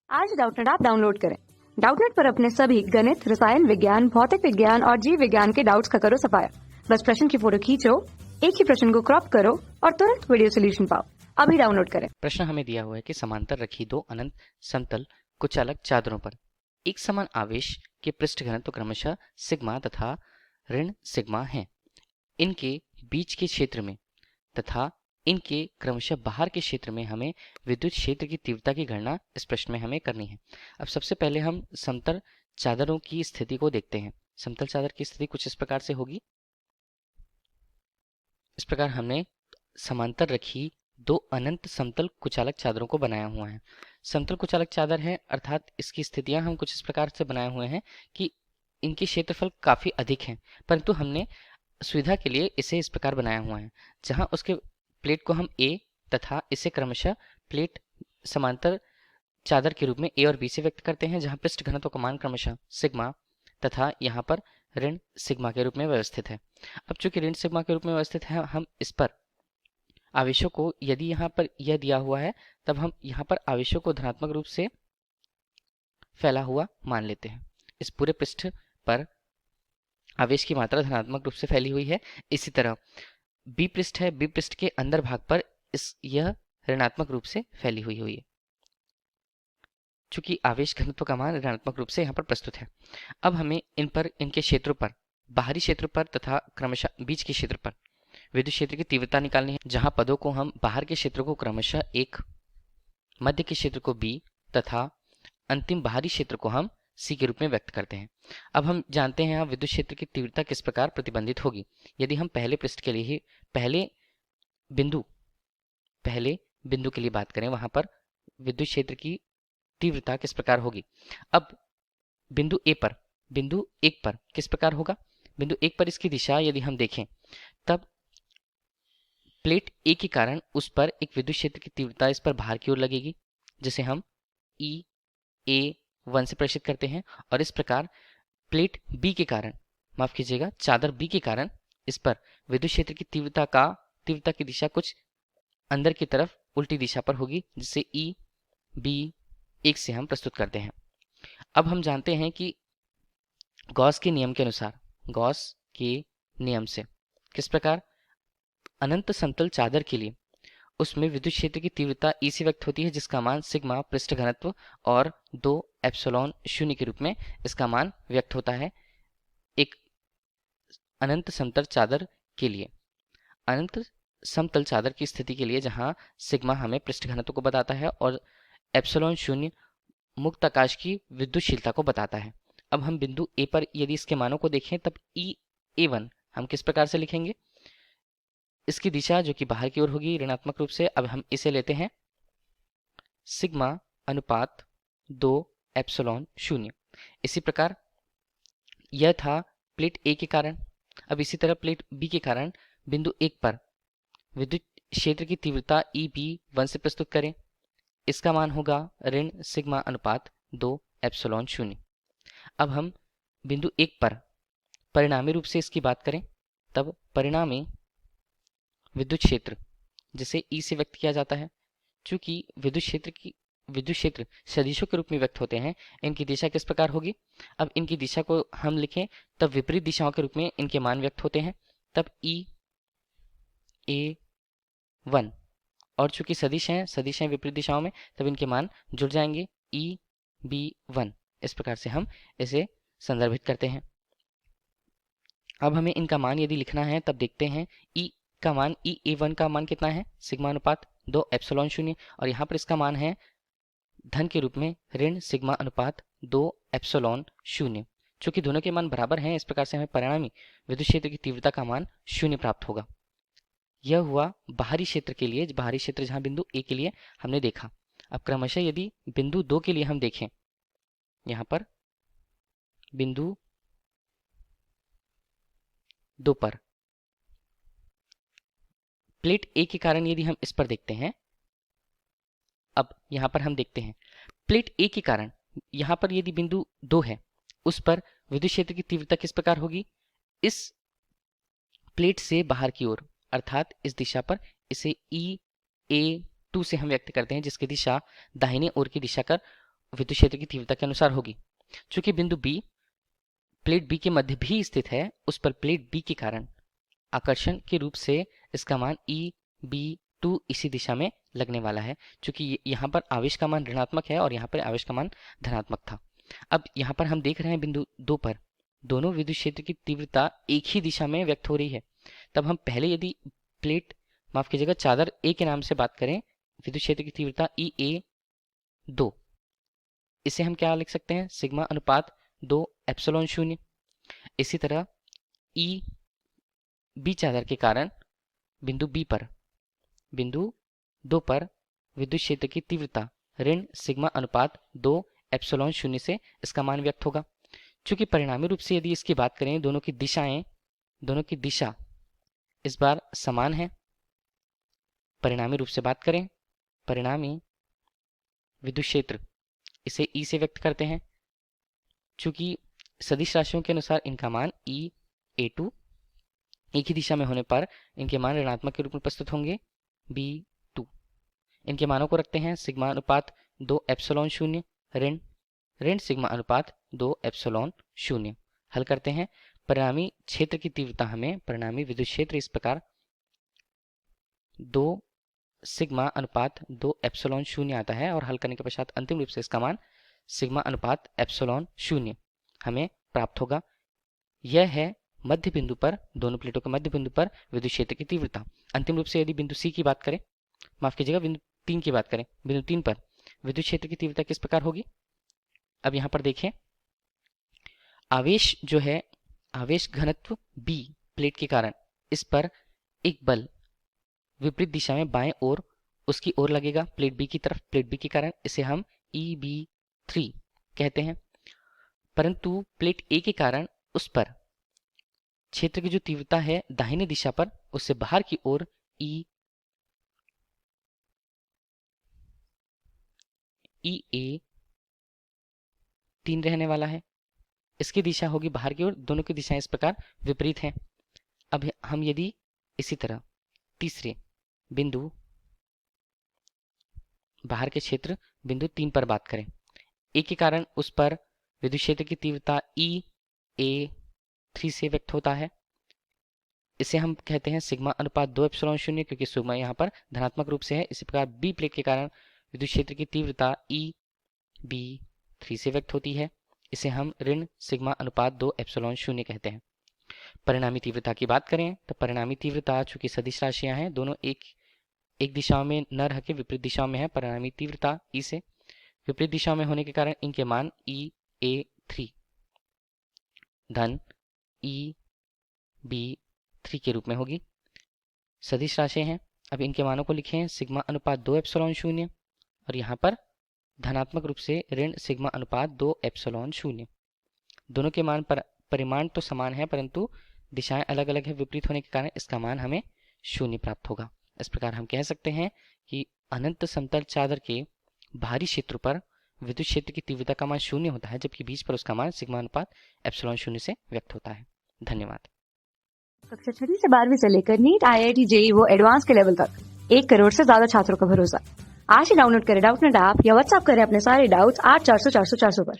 आज Doubtnut app download करें। Doubtnut पर अपने सभी गणित, रसायन विज्ञान, भौतिक विज्ञान और जीव विज्ञान के डाउट्स का करो सफाया। बस प्रश्न की फोटो खींचो, एक ही प्रश्न को क्रॉप करो और तुरंत वीडियो सोल्यूशन पाओ। अभी डाउनलोड करें। प्रश्न हमें दिया हुआ है कि समांतर रखी दो अनंत समतल कुछ अलग चादरों पर एक समान आवेश के पृष्ठ घनत्व क्रमशः सिग्मा तथा ऋण सिग्मा हैं। इनके बीच के क्षेत्र में तथा इनके क्रमशः बाहर के क्षेत्र में हमें विद्युत क्षेत्र की तीव्रता की गणना इस प्रश्न में हमें करनी है। अब सबसे पहले हम समतल चादरों की स्थिति को देखते हैं। समतल चादर की स्थिति कुछ इस प्रकार से होगी। इस प्रकार हमने समांतर रखी दो अनंत समतल कुचालक चादरों को बनाया हुआ है। समतल कुचालक चादर है अर्थात इसकी स्थितियां हम कुछ इस प्रकार से बनाए हुए हैं कि इनके क्षेत्रफल काफी अधिक हैं, परंतु हमने सुविधा के लिए इसे इस प्रकार बनाया हुआ है जहां उसके प्लेट को हम ए तथा इसे क्रमशः प्लेट समांतर चादर के रूप में ए और बी से व्यक्त करते हैं, जहां पृष्ठ घनत्व का मान क्रमशः सिग्मा तथा यहाँ पर ऋण सिग्मा के रूप में व्यवस्थित है। अब चूंकि ऋण सिग्मा के रूप में व्यवस्थित है, हम इस पर आवेशों को, यदि यहाँ पर यह दिया हुआ है तब हम यहाँ पर आवेशों को धनात्मक रूप से फैला हुआ मान लेते हैं। इस पूरे पृष्ठ पर आवेश की मात्रा धनात्मक रूप से फैली हुई है। इसी तरह बी पृष्ठ है, बी पृष्ठ के अंदर भाग पर यह ऋणात्मक रूप से फैली हुई है, चूंकि आवेश घनत्व का मान ऋणात्मक रूप से यहाँ पर प्रस्तुत है। अब हमें इन पर, इनके क्षेत्रों पर, बाहरी क्षेत्र पर तथा क्रमशः बीच के क्षेत्र पर विद्युत क्षेत्र की तीव्रता निकालनी है, जहां पदों को हम बाहर के क्षेत्र को क्रमशः एक, मध्य के क्षेत्र को बी तथा अंतिम बाहरी क्षेत्र को हम सी के रूप में व्यक्त करते हैं। अब हम जानते हैं यहाँ विद्युत क्षेत्र की तीव्रता किस प्रकार प्रतिबंधित होगी। यदि हम पहले पृष्ठ के लिए ही पहले बिंदु के लिए बात करें, वहां पर विद्युत क्षेत्र की तीव्रता किस प्रकार होगी। अब बिंदु एक पर किस प्रकार होगा। बिंदु एक पर इसकी दिशा यदि हम देखें तब प्लेट ए के कारण उस पर एक विद्युत क्षेत्र की तीव्रता इस पर बाहर की ओर लगेगी, जिसे हम E(A)(1) से प्रदर्शित करते हैं। और इस प्रकार प्लेट बी के कारण, माफ कीजिएगा, चादर बी के कारण इस पर विद्युत क्षेत्र की तीव्रता की दिशा कुछ अंदर की तरफ उल्टी दिशा पर होगी, जिसे E(B)(1) से हम प्रस्तुत करते हैं। अब हम जानते हैं कि गॉस के नियम के अनुसार, गॉस के नियम से किस प्रकार अनंत समतल चादर के लिए उसमें विद्युत क्षेत्र की तीव्रता E से व्यक्त होती है, जिसका मान सिग्मा पृष्ठ घनत्व और 2 एप्सिलॉन 0 के रूप में इसका मान व्यक्त होता है एक अनंत समतल चादर के लिए। अनंत समतल चादर की स्थिति के लिए जहां सिग्मा हमें पृष्ठ घनत्व को बताता है और एप्सिलॉन 0 मुक्त आकाश की विद्युतशीलता को बताता है। अब हम बिंदु ए पर यदि इसके मानों को देखें तब E(A)(1) हम किस प्रकार से लिखेंगे। इसकी दिशा जो कि बाहर की ओर होगी ऋणात्मक रूप से। अब हम इसे लेते हैं सिग्मा अनुपात 2 एप्सिलॉन 0। इसी प्रकार यह था प्लेट ए के कारण। अब इसी तरह प्लेट बी के कारण बिंदु एक पर विद्युत क्षेत्र की तीव्रता EB(1) से प्रस्तुत करें। इसका मान होगा ऋण सिग्मा अनुपात 2 एप्सिलॉन 0। अब हम बिंदु एक पर परिणामी रूप से इसकी बात करें तब परिणामी विद्युत क्षेत्र जिसे E से व्यक्त किया जाता है, चूंकि विद्युत क्षेत्र सदिशों के रूप में व्यक्त होते हैं, इनकी दिशा किस प्रकार होगी। अब इनकी दिशा को हम लिखें तब विपरीत दिशाओं के रूप में इनके मान व्यक्त होते हैं, तब E(A)(1) और चूंकि सदिश हैं विपरीत दिशाओं में, तब इनके मान जुड़ जाएंगे E(B)(1। इस प्रकार से हम इसे संदर्भित करते हैं। अब हमें इनका मान यदि लिखना है तब देखते हैं E का मान, E(A)(1) का मान कितना है, सिग्मा अनुपात 2 एप्सिलॉन 0, और यहाँ पर इसका मान है धन के रूप में ऋण सिग्मा अनुपात 2 एप्सिलॉन 0। चूंकि दोनों के मान बराबर हैं, इस प्रकार से हमें परिणामी विद्युत क्षेत्र की तीव्रता का मान 0 प्राप्त होगा। यह हुआ बाहरी क्षेत्र के लिए, बाहरी क्षेत्र जहां बिंदु ए के लिए हमने देखा। अब क्रमशः यदि बिंदु 2 के लिए हम देखें, यहाँ पर बिंदु 2 पर प्लेट ए के कारण यदि हम इस पर देखते हैं, अब यहां पर हम देखते हैं प्लेट ए के कारण यहां पर यदि बिंदु 2 है, उस पर विद्युत क्षेत्र की तीव्रता किस प्रकार होगी। इस प्लेट से बाहर की ओर अर्थात इस दिशा पर इसे E(A)(2) से हम व्यक्त करते हैं, जिसकी दिशा दाहिने ओर की दिशा कर विद्युत क्षेत्र की तीव्रता के अनुसार होगी। चूंकि बिंदु बी प्लेट बी के मध्य भी स्थित है, उस पर प्लेट बी के कारण आकर्षण के रूप से इसका मान EB2 इसी दिशा में लगने वाला है। चूंकि यहाँ पर आवेश का मान ऋणात्मक है और यहाँ पर आवेश का मान धनात्मक था। अब यहाँ पर हम देख रहे हैं बिंदु 2 पर दोनों विद्युत क्षेत्र की तीव्रता एक ही दिशा में व्यक्त हो रही है। तब हम पहले यदि प्लेट माफ कीजिएगा चादर ए के नाम से बात करें, विद्युत क्षेत्र की तीव्रता EA2, इसे हम क्या लिख सकते हैं, सिग्मा अनुपात 2 एप्सिलॉन 0। इसी तरह EB चादर के कारण बिंदु 2 पर विद्युत क्षेत्र की तीव्रता ऋण सिग्मा अनुपात 2 एप्सिलॉन 0 से इसका मान व्यक्त होगा। चूंकि परिणामी रूप से यदि इसकी बात करें, दोनों की दिशा इस बार समान है। परिणामी रूप से बात करें, परिणामी विद्युत क्षेत्र इसे E से व्यक्त करते हैं। चूंकि सदिश राशियों के अनुसार इनका मान EA2 एक ही दिशा में होने पर इनके मान ऋणात्मक के रूप में प्रस्तुत होंगे B2। इनके मानों को रखते हैं सिग्मा अनुपात 2 एप्सिलॉन 0 ऋण सिग्मा अनुपात 2 एप्सिलॉन 0। हल करते हैं, परिणामी क्षेत्र की तीव्रता हमें परिणामी विद्युत क्षेत्र इस प्रकार 2 सिग्मा अनुपात 2 एप्सिलॉन 0 आता है और हल करने के पश्चात अंतिम रूप से इसका मान सिग्मा अनुपात एप्सिलॉन 0 हमें प्राप्त होगा। यह है मध्य बिंदु पर, दोनों प्लेटों के मध्य बिंदु पर विद्युत क्षेत्र की तीव्रता। अंतिम रूप से यदि बिंदु सी की बात करें, माफ कीजिएगा बिंदु 3 की बात करें, बिंदु 3 पर विद्युत क्षेत्र की तीव्रता किस प्रकार होगी। अब यहाँ पर देखें, आवेश जो है, आवेश घनत्व B प्लेट के कारण इस पर एक बल विपरीत दिशा में बाएं ओर उसकी ओर लगेगा, प्लेट बी की तरफ। प्लेट बी के कारण इसे हम EB3 कहते हैं। परंतु प्लेट ए के कारण उस पर क्षेत्र की जो तीव्रता है दाहिनी दिशा पर, उससे बाहर की ओर EA3 रहने वाला है। इसकी दिशा होगी बाहर की ओर, दोनों की दिशाएं इस प्रकार विपरीत हैं। अब हम यदि इसी तरह तीसरे बिंदु बाहर के क्षेत्र बिंदु 3 पर बात करें, ए के कारण उस पर विद्युत क्षेत्र की तीव्रता EA3 से व्यक्त होता है। इसे हम कहते हैं सिग्मा अनुपात 2 एप्सिलॉन 0, क्योंकि सिग्मा यहाँ पर धनात्मक रूप से है। इसी प्रकार बी प्लेट के कारण विद्युत क्षेत्र की तीव्रता EB3 से व्यक्त होती है। इसे हम ऋण सिग्मा अनुपात 2 एप्सिलॉन 0 कहते हैं। परिणामी तीव्रता की बात करें तो परिणामी तीव्रता चूंकि सदिश राशियां हैं, दोनों एक दिशा में न रह के विपरीत दिशाओं में है। परिणामी तीव्रता E से विपरीत दिशा में होने के कारण इनके मान EA3 धन EB3 के रूप में होगी। सदिश राशि हैं, अब इनके मानों को लिखें सिग्मा अनुपात 2 एप्सिलॉन 0 और यहाँ पर धनात्मक रूप से ऋण सिग्मा अनुपात 2 एप्सिलॉन 0। दोनों के मान पर परिमाण तो समान है, परंतु दिशाएं अलग अलग है विपरीत होने के कारण इसका मान हमें 0 प्राप्त होगा। इस प्रकार हम कह सकते हैं कि अनंत समतल चादर के बाहरी क्षेत्र पर विद्युत क्षेत्र की तीव्रता का मान 0 होता है, जबकि बीच पर उसका मान सिग्मा अनुपात एप्सिलॉन 0 से व्यक्त होता है। धन्यवाद। कक्षा 6 से 12वीं से लेकर नीट, IIT, JEE वो एडवांस के लेवल तक 1 करोड़ से ज्यादा छात्रों का भरोसा। आज ही डाउनलोड करें डाउटनेट ऐप या व्हाट्सएप करें अपने सारे डाउट्स 8400 400 400 पर।